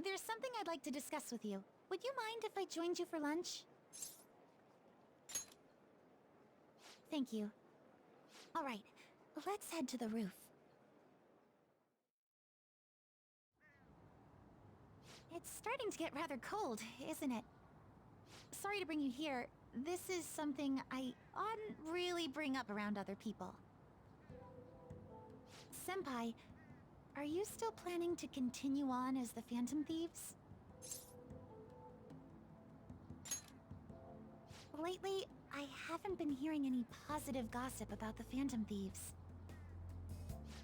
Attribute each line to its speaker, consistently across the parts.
Speaker 1: There's something I'd like to discuss with you. Would you mind if I joined you for lunch? Thank you. All right, let's head to the roof. It's starting to get rather cold, isn't it? Sorry to bring you here. This is something I oughtn't really bring up around other people. Senpai, are you still planning to continue on as the Phantom Thieves? Lately, I haven't been hearing any positive gossip about the Phantom Thieves.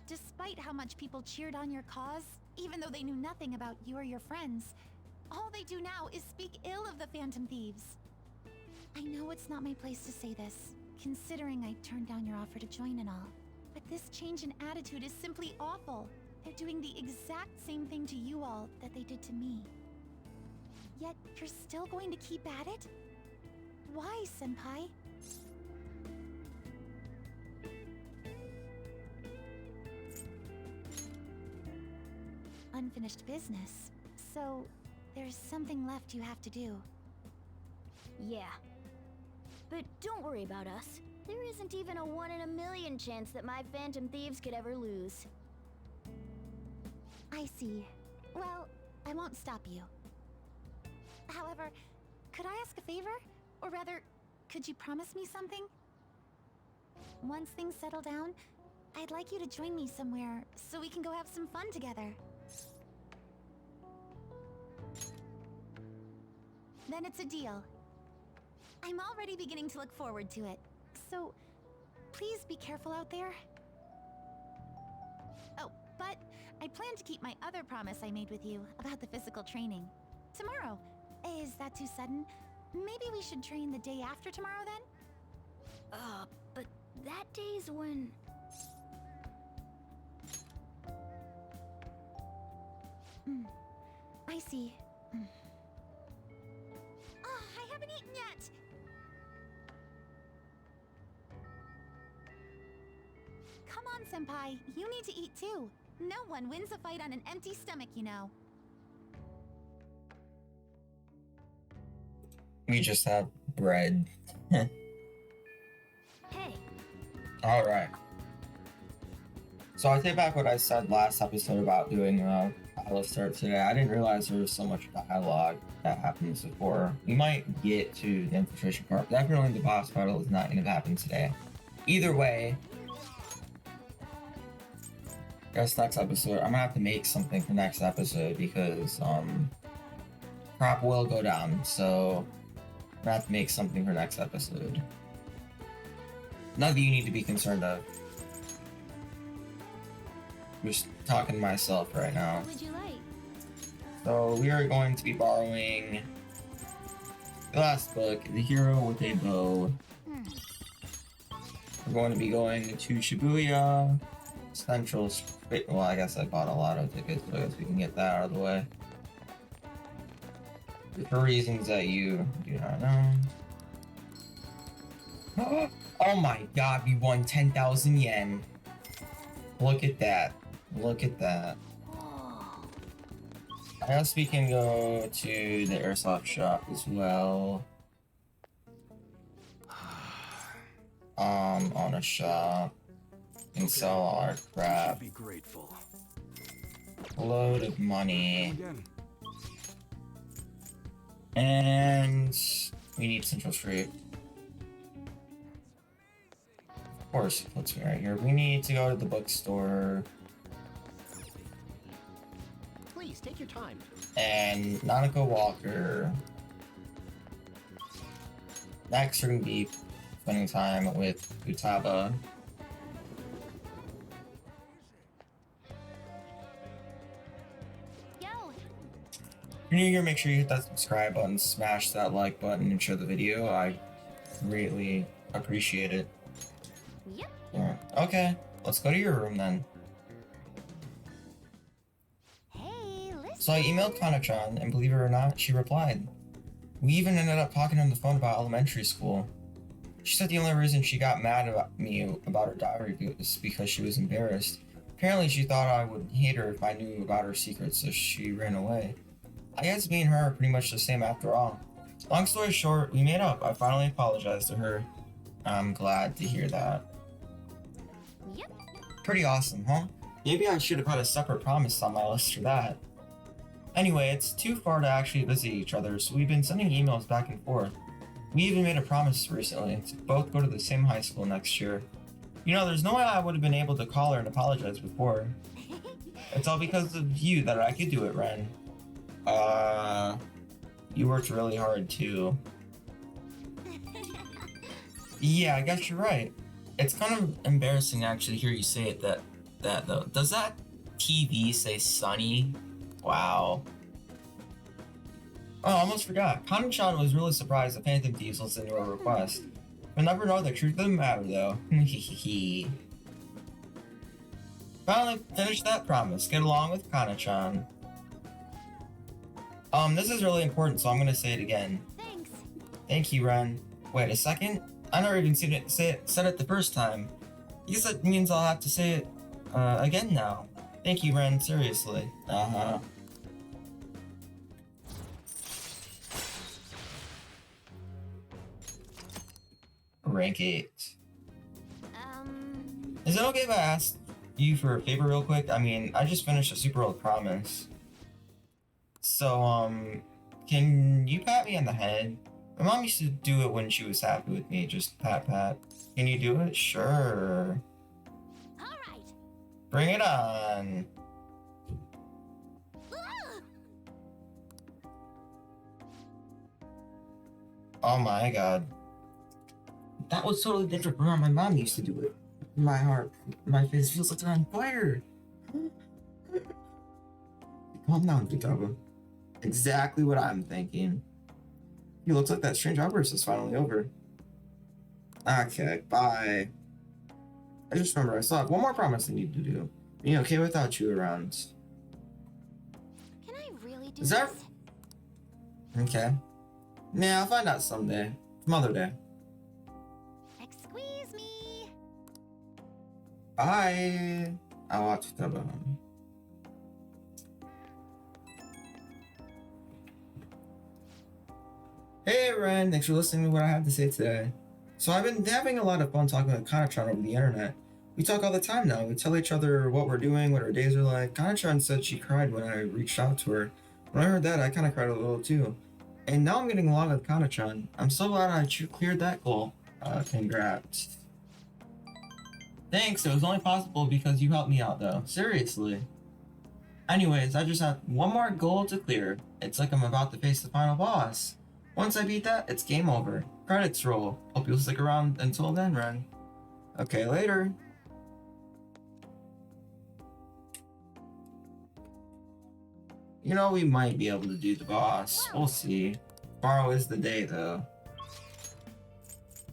Speaker 1: Despite how much people cheered on your cause, even though they knew nothing about you or your friends, all they do now is speak ill of the Phantom Thieves. I know it's not my place to say this, considering I turned down your offer to join and all, but this change in attitude is simply awful. They're doing the exact same thing to you all that they did to me. Yet, you're still going to keep at it? Why, Senpai? Unfinished business. So, there's something left you have to do.
Speaker 2: Yeah. But don't worry about us. There isn't even a 1 in a million chance that my Phantom Thieves could ever lose.
Speaker 1: I see. Well, I won't stop you. However, could I ask a favor? Or rather, could you promise me something? Once things settle down, I'd like you to join me somewhere so we can go have some fun together. Then it's a deal. I'm already beginning to look forward to it. So, please be careful out there. Oh, but I plan to keep my other promise I made with you about the physical training. Tomorrow. Is that too sudden? Maybe we should train the day after tomorrow then?
Speaker 2: But that day's when...
Speaker 1: I see. I haven't eaten yet! Come on, Senpai. You need to eat too. No one wins a fight on an empty stomach, you know.
Speaker 3: We just have bread.
Speaker 2: Hey,
Speaker 3: Alright. So I take back what I said last episode about doing Alistair today. I didn't realize there was so much dialogue that happens before. We might get to the infiltration part. Definitely the boss battle is not going to happen today. Either way, I guess next episode, I'm going to have to make something for next episode because crop will go down. So I'm going to have to make something for next episode. Nothing you need to be concerned of. I'm just talking to myself right now.
Speaker 2: what would you like?
Speaker 3: So we are going to be borrowing the last book, The Hero with a Bow. We're going to be going to Shibuya Central. Well, I guess I bought a lotto ticket, so I guess we can get that out of the way. For reasons that you do not know. Oh my god, we won 10,000 yen. Look at that. Look at that.
Speaker 2: Oh,
Speaker 3: I guess we can go to the airsoft shop as well. On a shop. And sell all our crap.
Speaker 4: Be grateful.
Speaker 3: A load of money.
Speaker 4: Again.
Speaker 3: And we need Central Street. Of course, it puts me right here. We need to go to the bookstore.
Speaker 4: Please take your time.
Speaker 3: And Nanako Walker. Next, we're going to be spending time with Futaba.
Speaker 2: yo,
Speaker 3: If you're new here, make sure you hit that subscribe button, smash that like button, and share the video. I greatly appreciate it.
Speaker 2: yep.
Speaker 3: Yeah. Okay, let's go to your room then.
Speaker 2: Hey, listen.
Speaker 3: So I emailed Kana-chan, and believe it or not, she replied. We even ended up talking on the phone about elementary school. She said the only reason she got mad about me about her diary was because she was embarrassed. Apparently she thought I would hate her if I knew about her secrets, so she ran away. I guess me and her are pretty much the same after all. Long story short, we made up. I finally apologized to her. I'm glad to hear that.
Speaker 2: Yep.
Speaker 3: Pretty awesome, huh? Maybe I should have had a separate promise on my list for that. Anyway, it's too far to actually visit each other, so we've been sending emails back and forth. We even made a promise recently to both go to the same high school next year. You know, there's no way I would have been able to call her and apologize before. It's all because of you that I could do it, Ren. You worked really hard too. Yeah, I guess you're right. It's kind of embarrassing to actually hear you say it that though. Does that TV say Sunny? Wow. Oh, I almost forgot. Kanan-chan was really surprised that Phantom Thieves listened to her request. We'll never know the truth of the matter, though. Finally finished that promise. Get along with Kana-chan. This is really important, so I'm gonna say it again.
Speaker 2: Thanks.
Speaker 3: Thank you, Ren. Wait a second. I never even said it the first time. I guess that means I'll have to say it again now. Thank you, Ren. Seriously. Rank 8. Is it okay if I ask you for a favor real quick? I mean, I just finished a super old promise. So, can you pat me on the head? My mom used to do it when she was happy with me, just pat. Can you do it? Sure.
Speaker 2: Alright.
Speaker 3: Bring it on. Oh my god. That was totally different from how my mom used to do it. My heart, my face feels like it's on fire. Calm down, Futaba. Exactly what I'm thinking. He looks like that strange outburst is finally over. Okay, bye. I just remember I still have one more promise I need to do. Being okay without you around.
Speaker 2: Can I really do
Speaker 3: Is that...
Speaker 2: this?
Speaker 3: Okay. Yeah, I'll find out someday. Mother Day.
Speaker 2: Squeeze me.
Speaker 3: Bye. I'll watch Futaba. Hey Ren, thanks for listening to what I have to say today. So I've been having a lot of fun talking with Kana-chan over the internet. We talk all the time now. We tell each other what we're doing, what our days are like. Kana-chan said she cried when I reached out to her. When I heard that, I kind of cried a little too. And now I'm getting along with Kana-chan. I'm so glad I cleared that goal. Congrats. Thanks, it was only possible because you helped me out though. Seriously. Anyways, I just have one more goal to clear. It's like I'm about to face the final boss. Once I beat that, it's game over. Credits roll. Hope you'll stick around until then, Ren. Okay, later. You know, we might be able to do the boss. We'll see. Tomorrow is the day, though.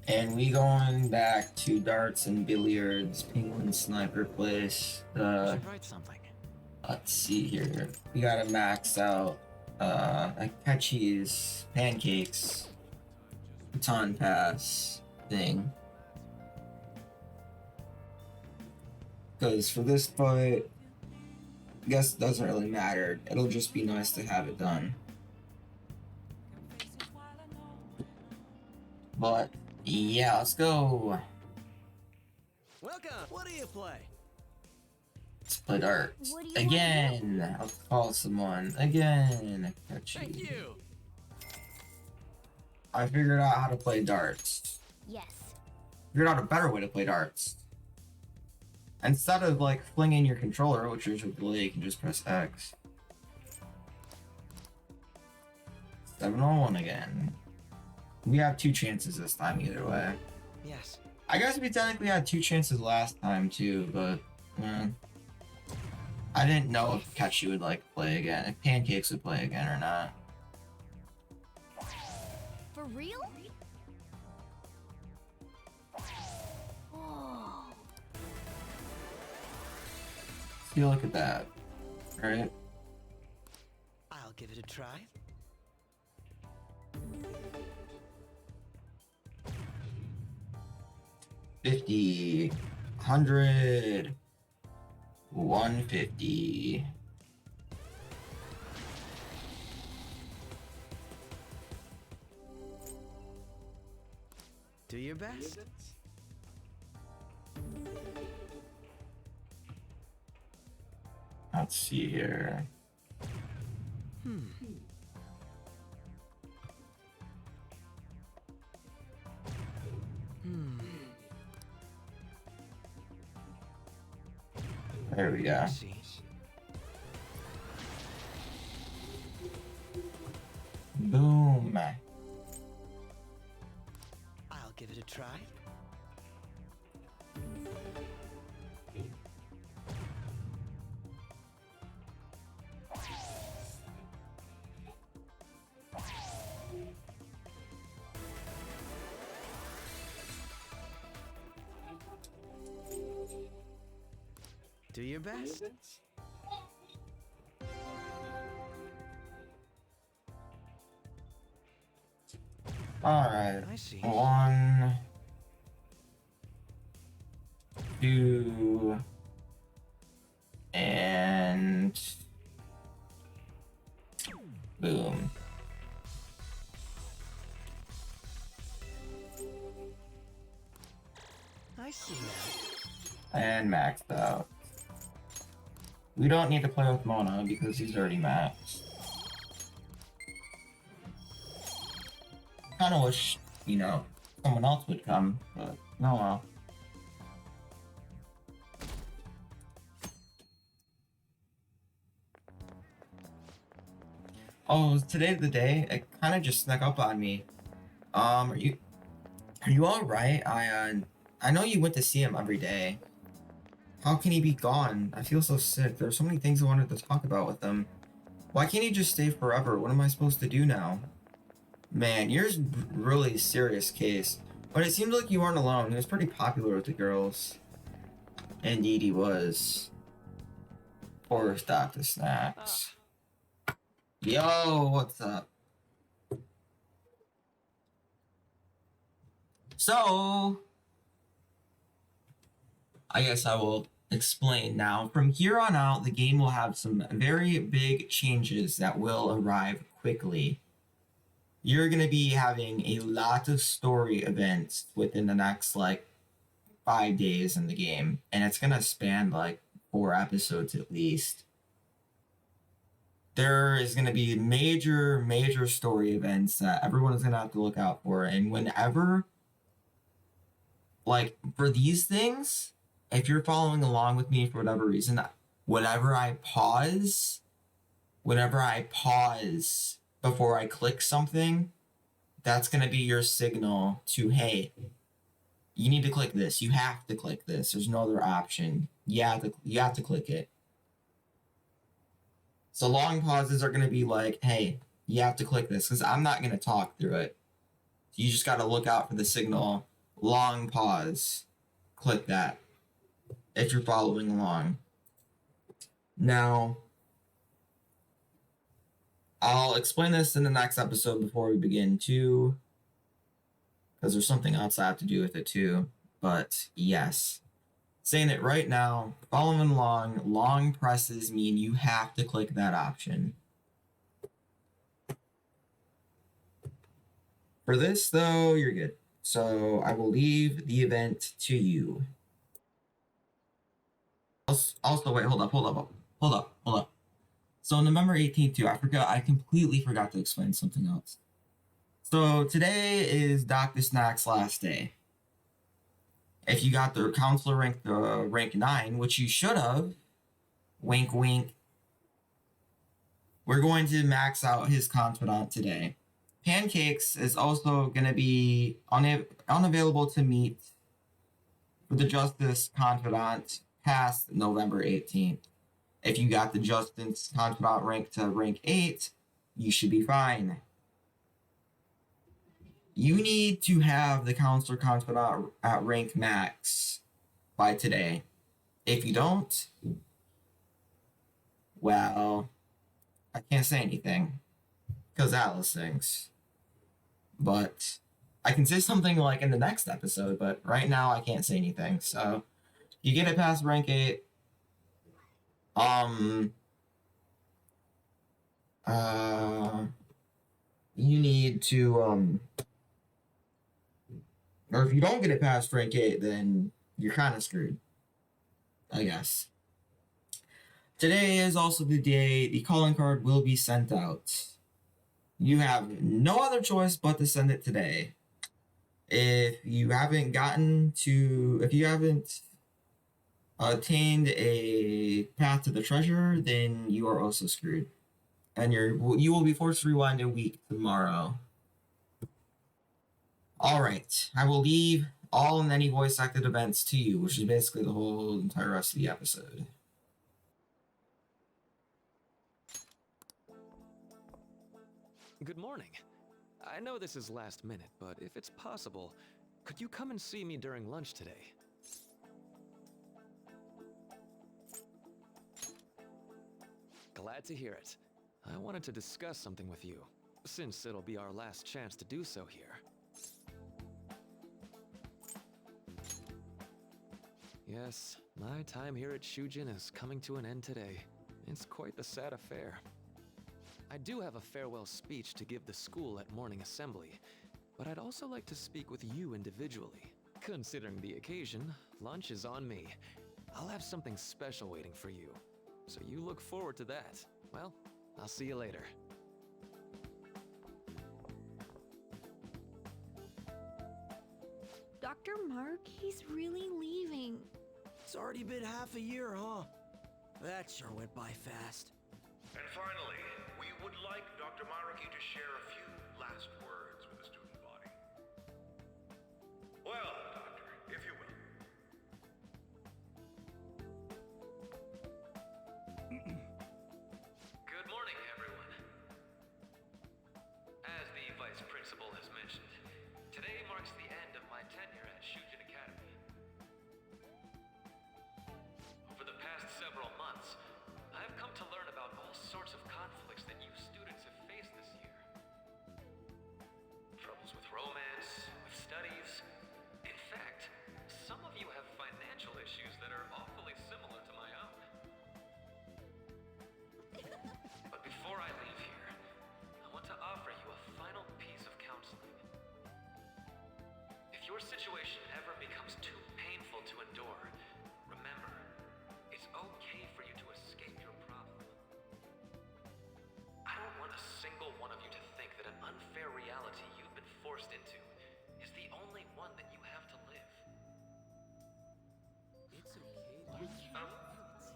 Speaker 3: And we going back to darts and billiards, penguin sniper place.
Speaker 4: Should write something.
Speaker 3: Let's see here. We gotta max out Akechi's pancakes baton pass thing. Because for this fight, I guess it doesn't really matter. It'll just be nice to have it done. But yeah, let's go.
Speaker 4: Welcome. What do you play?
Speaker 3: Let's play darts.
Speaker 2: What do you
Speaker 3: Again. I'll call someone. Again.
Speaker 4: Thank you.
Speaker 3: I figured out how to play darts.
Speaker 2: Yes.
Speaker 3: Figured out a better way to play darts. Instead of like flinging your controller, which is with delay, you can just press X. 701 again. We have 2 chances this time either way.
Speaker 4: Yes.
Speaker 3: I guess we technically had 2 chances last time too, but I didn't know if Akechi would like play again, if Pancakes would play again or not.
Speaker 2: For real? Oh.
Speaker 3: See, look at that, right?
Speaker 4: I'll give it a try.
Speaker 3: $50, $100, $150.
Speaker 4: Do your best.
Speaker 3: Let's see here. There we go.
Speaker 4: I see.
Speaker 3: Boom.
Speaker 4: I'll give it a try. Do your best.
Speaker 3: Alright.
Speaker 4: I see.
Speaker 3: 1, 2, and boom.
Speaker 4: I see now.
Speaker 3: And maxed out. We don't need to play with Mona because he's already maxed. Kinda wish, you know, someone else would come, but no well. Oh, was today the day? It kinda just snuck up on me. Are you alright? I know you went to see him every day. How can he be gone? I feel so sick. There's so many things I wanted to talk about with him. Why can't he just stay forever? What am I supposed to do now? Man, yours really a serious case. But it seems like you weren't alone. He was pretty popular with the girls. Indeed he was. Poor Dr. Snacks. Yo, what's up? So, I guess I will explain now. From here on out, the game will have some very big changes that will arrive quickly. You're going to be having a lot of story events within the next, 5 days in the game. And it's going to span, 4 episodes at least. There is going to be major story events that everyone is going to have to look out for. And whenever, for these things, if you're following along with me for whatever reason, whenever I pause before I click something, that's going to be your signal to, hey, you need to click this. You have to click this. There's no other option. You have to click it. So long pauses are going to be like, hey, you have to click this, because I'm not going to talk through it. You just got to look out for the signal. Long pause. Click that if you're following along. Now, I'll explain this in the next episode before we begin too, because there's something else I have to do with it too. But yes, saying it right now, following along, long presses mean you have to click that option. For this though, you're good. So I will leave the event to you. Also, wait, hold up. So November 18th too, I completely forgot to explain something else. So today is Dr. Snack's last day. If you got the counselor rank 9, which you should have, wink wink, we're going to max out his confidant today. Pancakes is also going to be unavailable to meet for the Justice confidant past November 18th. If you got the Justice confidant rank to rank 8, you should be fine. You need to have the counselor confidant at rank max by today. If you don't, well, I can't say anything because Alice thinks. But I can say something in the next episode, but right now I can't say anything. So you get it past rank 8. You need to Or if you don't get it past rank 8, then you're kind of screwed, I guess. Today is also the day the calling card will be sent out. You have no other choice but to send it today. If you haven't attained a path to the treasure, then you are also screwed. And you will be forced to rewind a week tomorrow. Alright, I will leave all and any voice acted events to you, which is basically the whole entire rest of the episode.
Speaker 5: Good morning. I know this is last minute, but if it's possible, could you come and see me during lunch today? Glad to hear it. I wanted to discuss something with you, since it'll be our last chance to do so here. Yes, my time here at Shujin is coming to an end today. It's quite the sad affair. I do have a farewell speech to give the school at morning assembly, but I'd also like to speak with you individually. Considering the occasion, lunch is on me. I'll have something special waiting for you, so you look forward to that. Well, I'll see you later.
Speaker 6: Dr. Mark, he's really leaving.
Speaker 4: It's already been half a year, huh? That sure went by fast.
Speaker 7: And finally, we would like Dr. Maruki to share a few last words with the student body. Well, Doctor, if you will.
Speaker 5: Good morning, everyone. As the Vice Principal has mentioned, today marks the end of my tenure at Shujin Academy. Over the past several months, I've come to learn about all sorts of conflicts that you students have faced this year. Troubles with romance, with studies. In fact, some of you have financial issues that are awfully similar to my own. But before I leave here, I want to offer you a final piece of counseling. If your situation ever becomes too painful to endure, remember, it's okay for you to escape your problem. I don't want a single one of you to think that an unfair reality you've been forced into is the only one that you have to live.
Speaker 4: It's okay.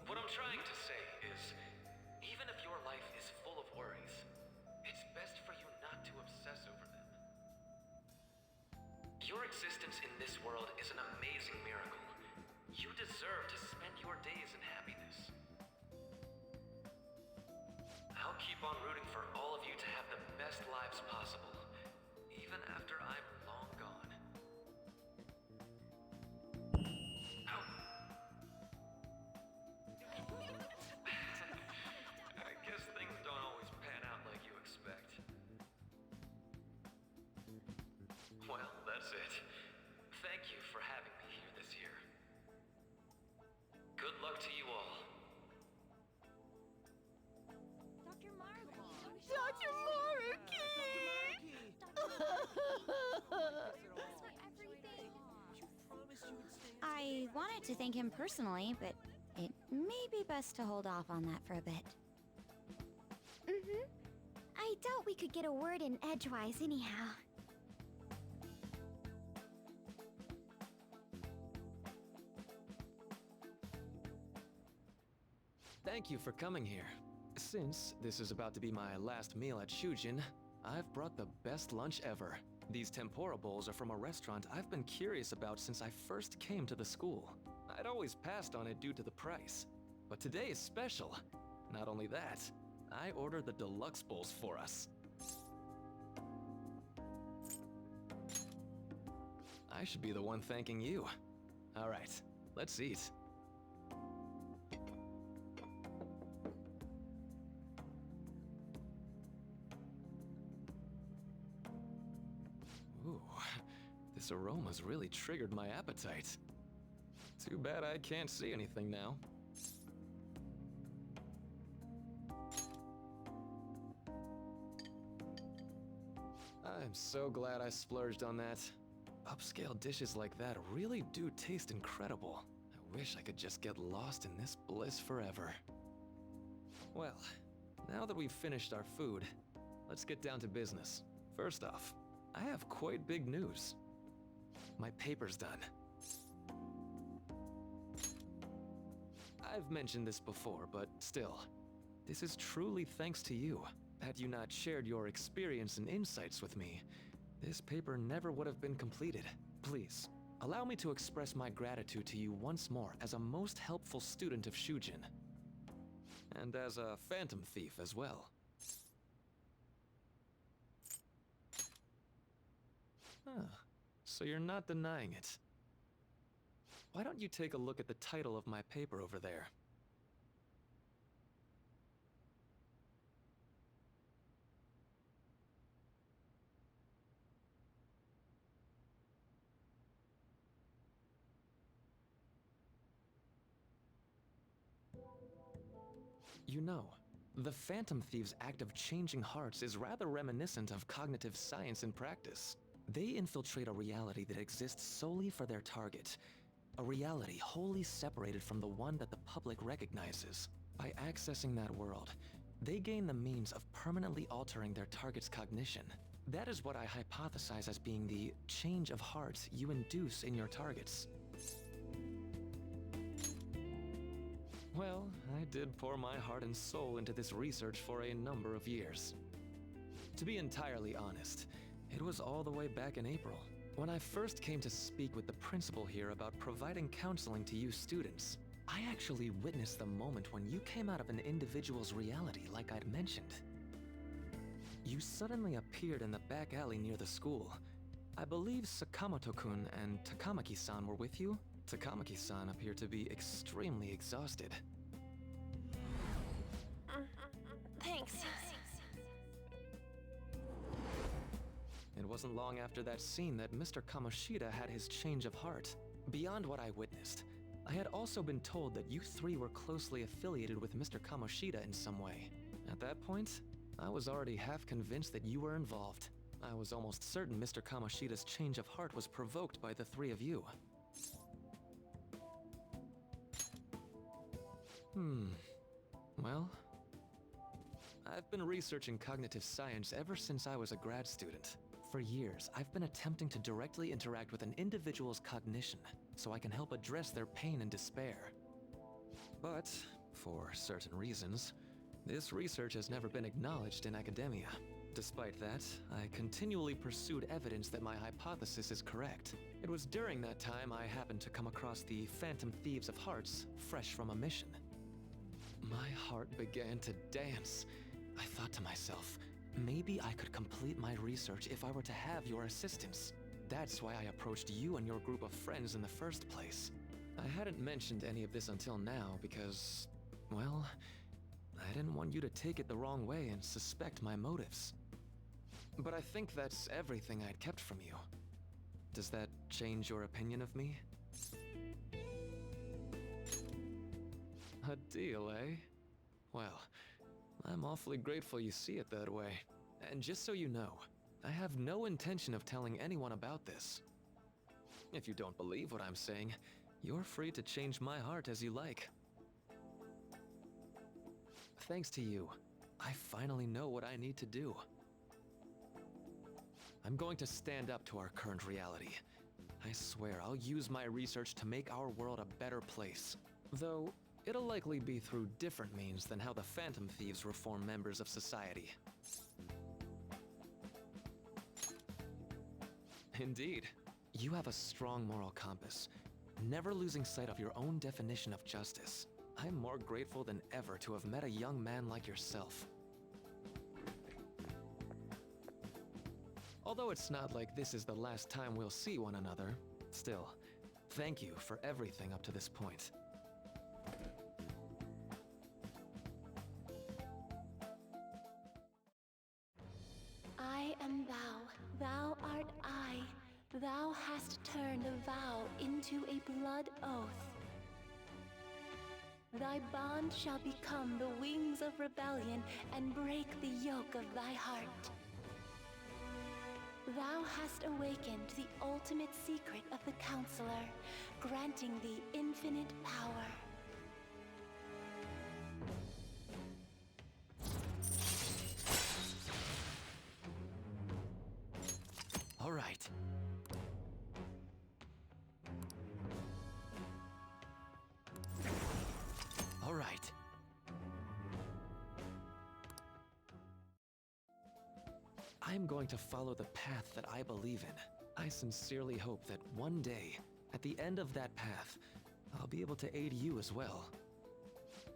Speaker 5: What I'm trying to say is, even if your life is full of worries, it's best for you not to obsess over them. Your existence in this world is an amazing miracle. You deserve to spend your days in happiness. I'll keep on rooting for all of you to have the best lives possible, even after I'm long gone. Ow. I guess things don't always pan out like you expect. Well, that's it. Thank you for having me here this year. Good luck to you all.
Speaker 2: Dr. Mark!
Speaker 6: Dr. Maruki!
Speaker 8: I wanted to thank him personally, but it may be best to hold off on that for a bit.
Speaker 2: Mm-hmm. I doubt we could get a word in edgewise anyhow.
Speaker 5: Thank you for coming here. Since this is about to be my last meal at Shujin, I've brought the best lunch ever. These tempura bowls are from a restaurant I've been curious about since I first came to the school. I'd always passed on it due to the price. But today is special. Not only that, I ordered the deluxe bowls for us. I should be the one thanking you. All right, let's eat. Ooh, this aroma's really triggered my appetite. Too bad I can't see anything now. I'm so glad I splurged on that. Oh, Upscale dishes like that really do taste incredible. I wish I could just get lost in this bliss forever. Well, now that we've finished our food, let's get down to business. First off, I have quite big news. My paper's done. I've mentioned this before, but still, this is truly thanks to you. Had you not shared your experience and insights with me, this paper never would have been completed. Please, allow me to express my gratitude to you once more as a most helpful student of Shujin. And as a phantom thief as well. Huh. So you're not denying it. Why don't you take a look at the title of my paper over there? You know, the Phantom Thieves' act of changing hearts is rather reminiscent of cognitive science in practice. They infiltrate a reality that exists solely for their target. A reality wholly separated from the one that the public recognizes. By accessing that world, they gain the means of permanently altering their target's cognition. That is what I hypothesize as being the change of heart you induce in your targets. Well, I did pour my heart and soul into this research for a number of years. To be entirely honest, it was all the way back in April, when I first came to speak with the principal here about providing counseling to you students. I actually witnessed the moment when you came out of an individual's reality like I'd mentioned. You suddenly appeared in the back alley near the school. I believe Sakamoto-kun and Takamaki-san were with you? Takamaki-san appeared to be extremely exhausted.
Speaker 6: Thanks.
Speaker 5: It wasn't long after that scene that Mr. Kamoshida had his change of heart. Beyond what I witnessed, I had also been told that you three were closely affiliated with Mr. Kamoshida in some way. At that point, I was already half convinced that you were involved. I was almost certain Mr. Kamoshida's change of heart was provoked by the three of you. Well, I've been researching cognitive science ever since I was a grad student. For years, I've been attempting to directly interact with an individual's cognition so I can help address their pain and despair. But, for certain reasons, this research has never been acknowledged in academia. Despite that, I continually pursued evidence that my hypothesis is correct. It was during that time I happened to come across the Phantom Thieves of Hearts, fresh from a mission. My heart began to dance. I thought to myself, maybe I could complete my research if I were to have your assistance. That's why I approached you and your group of friends in the first place. I hadn't mentioned any of this until now because, well, I didn't want you to take it the wrong way and suspect my motives. But I think that's everything I'd kept from you. Does that change your opinion of me? A deal, eh? Well, I'm awfully grateful you see it that way. And just so you know, I have no intention of telling anyone about this. If you don't believe what I'm saying, you're free to change my heart as you like. Thanks to you, I finally know what I need to do. I'm going to stand up to our current reality. I swear I'll use my research to make our world a better place. Though, it'll likely be through different means than how the Phantom Thieves reform members of society. Indeed. You have a strong moral compass, never losing sight of your own definition of justice. I'm more grateful than ever to have met a young man like yourself. Although it's not like this is the last time we'll see one another, still, thank you for everything up to this point.
Speaker 6: I am thou, thou art I. Thou hast turned a vow into a blood oath. Thy bond shall become the wings of rebellion and break the yoke of thy heart. thou hast awakened the ultimate secret of the Counselor, granting thee infinite power.
Speaker 5: All right. All right. I'm going to follow the path that I believe in. I sincerely hope that one day, at the end of that path, I'll be able to aid you as well.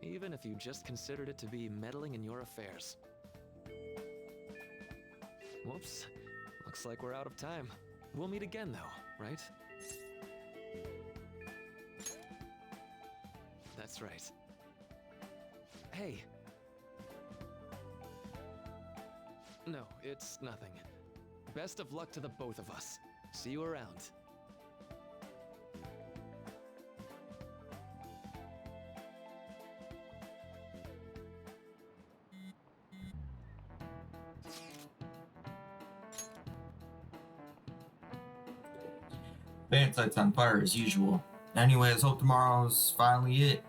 Speaker 5: Even if you just considered it to be meddling in your affairs. Whoops. Looks like we're out of time. We'll meet again though, right? That's right. Hey. No, it's nothing. Best of luck to the both of us. See you around.
Speaker 3: Fan site's on fire as usual. Anyways, hope tomorrow's finally it.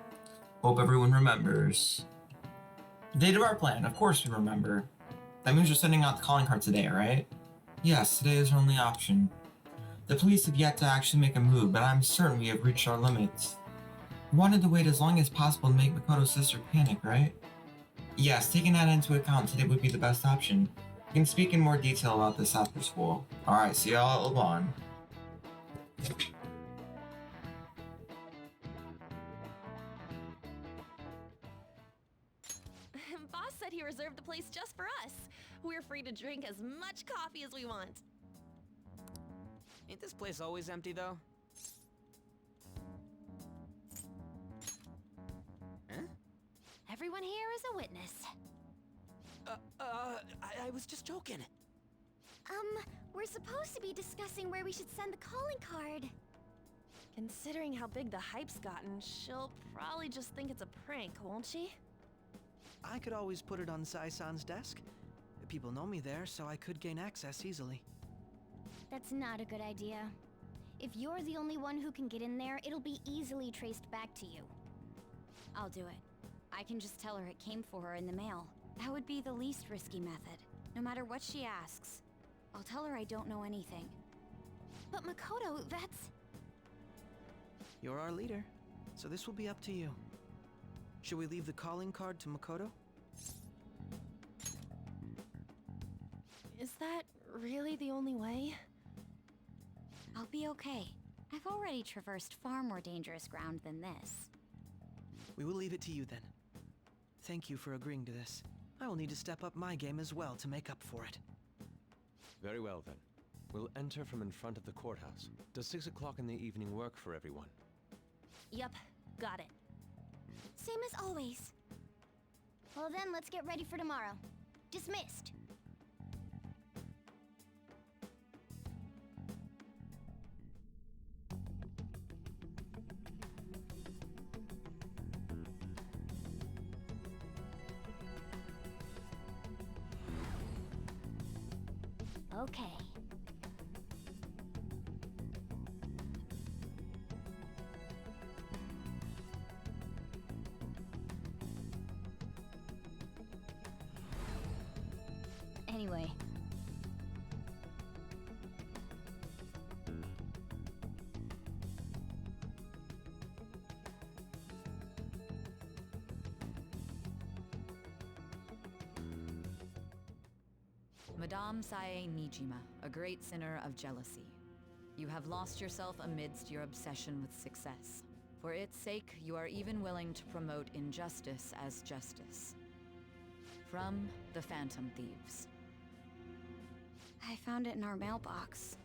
Speaker 3: Hope everyone remembers. The date of our plan, of course we remember. That means we're sending out the calling card today, right? Yes, today is our only option. The police have yet to actually make a move, but I'm certain we have reached our limits. We wanted to wait as long as possible to make Makoto's sister panic, right? Yes, taking that into account, today would be the best option. We can speak in more detail about this after school. Alright, see y'all at Levon.
Speaker 9: Boss said he reserved the place just for us. We're free to drink as much coffee as we want.
Speaker 10: Ain't this place always empty, though? Huh?
Speaker 2: Everyone here is a witness.
Speaker 10: I was just joking.
Speaker 2: We're supposed to be discussing where we should send the calling card.
Speaker 9: Considering how big the hype's gotten, she'll probably just think it's a prank, won't she?
Speaker 4: I could always put it on Sai-san's desk. People know me there, so I could gain access easily.
Speaker 2: That's not a good idea. If you're the only one who can get in there, it'll be easily traced back to you.
Speaker 8: I'll do it. I can just tell her it came for her in the mail. That would be the least risky method. No matter what she asks, I'll tell her I don't know anything.
Speaker 9: But Makoto, that's...
Speaker 4: You're our leader, so this will be up to you. Should we leave the calling card to Makoto?
Speaker 9: Is that really the only way?
Speaker 8: I'll be okay. I've already traversed far more dangerous ground than this.
Speaker 4: We will leave it to you then. Thank you for agreeing to this. I will need to step up my game as well to make up for it.
Speaker 11: Very well then. We'll enter from in front of the courthouse. Does 6 o'clock in the evening work for everyone?
Speaker 9: Yup, got it.
Speaker 2: Same as always. Well then, let's get ready for tomorrow. Dismissed. Okay.
Speaker 8: Anyway.
Speaker 12: Madame Sae Nijima, a great sinner of jealousy. You have lost yourself amidst your obsession with success. For its sake, you are even willing to promote injustice as justice. From the Phantom Thieves.
Speaker 8: I found it in our mailbox.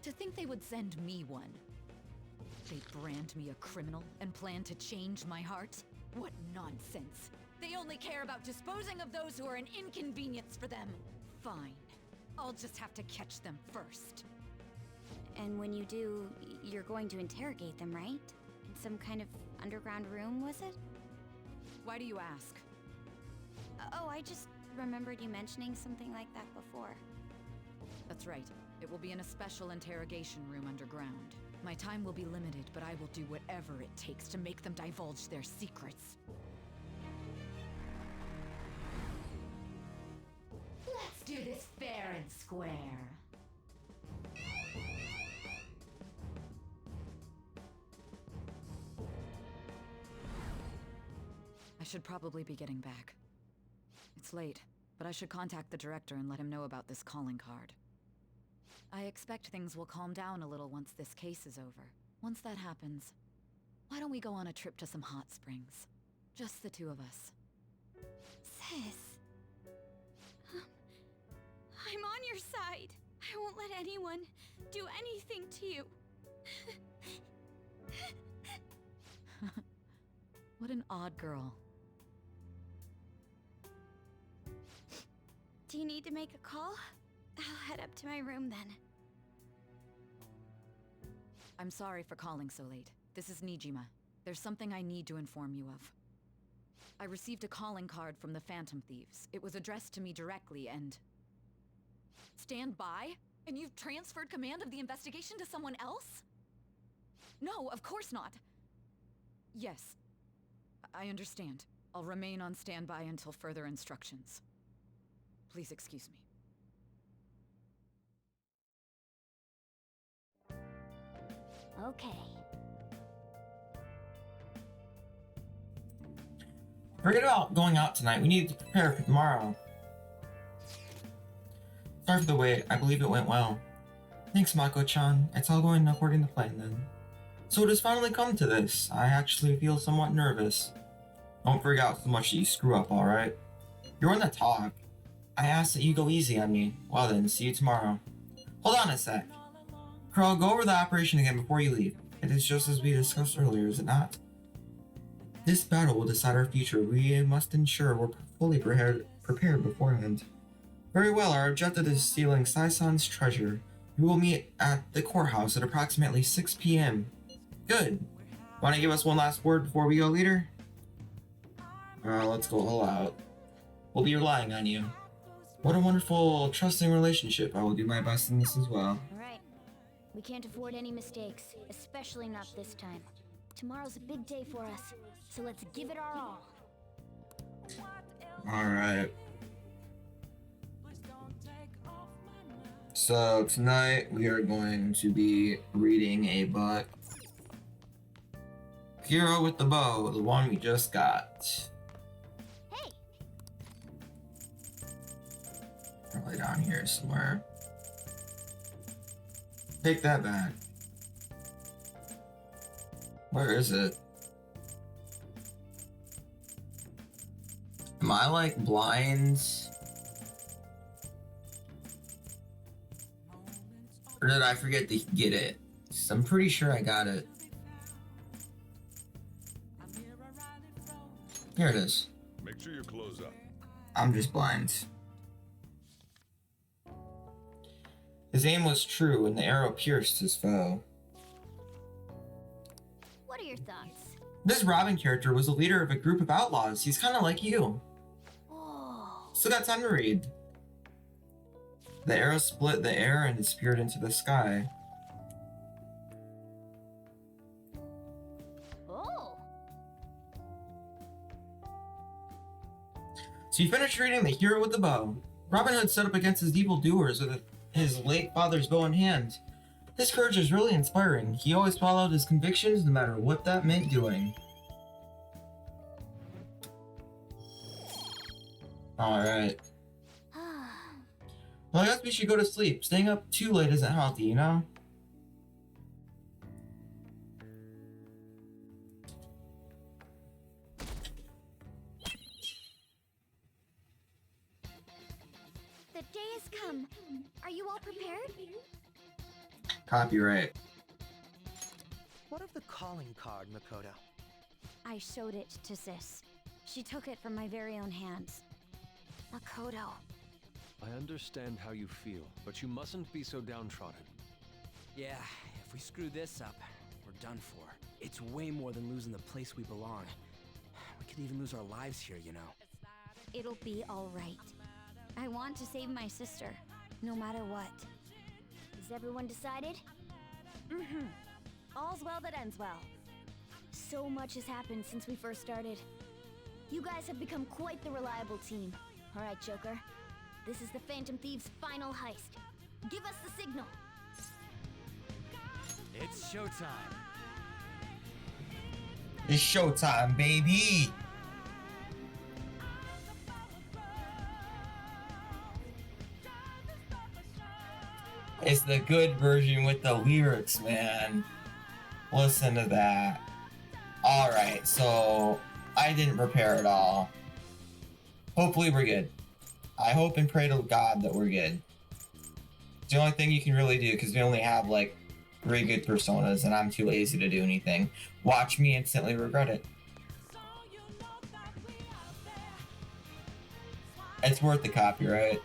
Speaker 12: To think they would send me one. They brand me a criminal and plan to change my heart? What nonsense! They only care about disposing of those who are an inconvenience for them. Fine. I'll just have to catch them first.
Speaker 8: And when you do, you're going to interrogate them, right? In some kind of underground room, was it?
Speaker 12: Why do you ask?
Speaker 8: Oh, I just remembered you mentioning something like that before.
Speaker 12: That's right. It will be in a special interrogation room underground. My time will be limited, but I will do whatever it takes to make them divulge their secrets.
Speaker 8: Let's do this fair and square.
Speaker 12: I should probably be getting back. It's late, but I should contact the director and let him know about this calling card. I expect things will calm down a little once this case is over. Once that happens, why don't we go on a trip to some hot springs? Just the two of us.
Speaker 8: Sis. I'm on your side. I won't let anyone do anything to you.
Speaker 12: What an odd girl.
Speaker 8: Do you need to make a call? I'll head up to my room then.
Speaker 12: I'm sorry for calling so late. This is Nijima. There's something I need to inform you of. I received a calling card from the Phantom Thieves. It was addressed to me directly and... Stand by? And you've transferred command of the investigation to someone else? No, of course not. Yes, I understand. I'll remain on standby until further instructions. Please excuse me.
Speaker 2: Okay.
Speaker 3: Forget about going out tonight. We need to prepare for tomorrow. Sorry for the wait. I believe it went well. Thanks, Mako-chan. It's all going according to plan then. So it has finally come to this. I actually feel somewhat nervous. Don't freak out so much that you screw up, alright? You're in the talk. I asked that you go easy on me. Well then, see you tomorrow. Hold on a sec. Crow, go over the operation again before you leave. It is just as we discussed earlier, is it not? This battle will decide our future. We must ensure we're fully prepared beforehand. Very well, our objective is stealing Sai-san's treasure. We will meet at the courthouse at approximately 6 p.m. Good. Want to give us one last word before we go, leader? Let's go all out. We'll be relying on you. What a wonderful, trusting relationship. I will do my best in this as well.
Speaker 2: Alright. We can't afford any mistakes, especially not this time. Tomorrow's a big day for us, so let's give it our all.
Speaker 3: Alright. So tonight we are going to be reading a book. Hero with the Bow, the one we just got.
Speaker 2: Hey!
Speaker 3: Probably down here somewhere. Take that back. Where is it? Am I like blind? Or did I forget to get it? 'Cause I'm pretty sure I got it. Here it is.
Speaker 7: Make sure you close up.
Speaker 3: I'm just blind. His aim was true, and the arrow pierced his foe.
Speaker 2: What are your thoughts?
Speaker 3: This Robin character was a leader of a group of outlaws. He's kind of like you.
Speaker 2: Whoa.
Speaker 3: Still got time to read. The arrow split the air and disappeared into the sky.
Speaker 2: Oh.
Speaker 3: So you finished reading The Hero with the Bow. Robin Hood stood up against his evildoers with his late father's bow in hand. His courage is really inspiring. He always followed his convictions no matter what that meant doing. Alright. Well, I guess we should go to sleep. Staying up too late isn't healthy, you know?
Speaker 2: The day has come. Are you all prepared?
Speaker 3: Copyright.
Speaker 4: What of the calling card, Makoto?
Speaker 2: I showed it to Sis. She took it from my very own hands. Makoto.
Speaker 11: I understand how you feel, but you mustn't be so downtrodden.
Speaker 10: Yeah, if we screw this up, we're done for. It's way more than losing the place we belong. We could even lose our lives here, you know.
Speaker 2: It'll be all right.
Speaker 8: I want to save my sister.
Speaker 2: no matter what. Is everyone decided?
Speaker 9: Mm-hmm. All's well that ends well.
Speaker 2: So much has happened since we first started. You guys have become quite the reliable team. All right, Joker. This is the Phantom Thieves' final heist. Give us the signal.
Speaker 10: It's showtime.
Speaker 3: It's showtime, baby! It's the good version with the lyrics, man. Listen to that. Alright, so I didn't prepare at all. Hopefully we're good. I hope and pray to God that we're good. It's the only thing you can really do, because we only have like 3 good personas and I'm too lazy to do anything. Watch me instantly regret it. It's worth the copyright.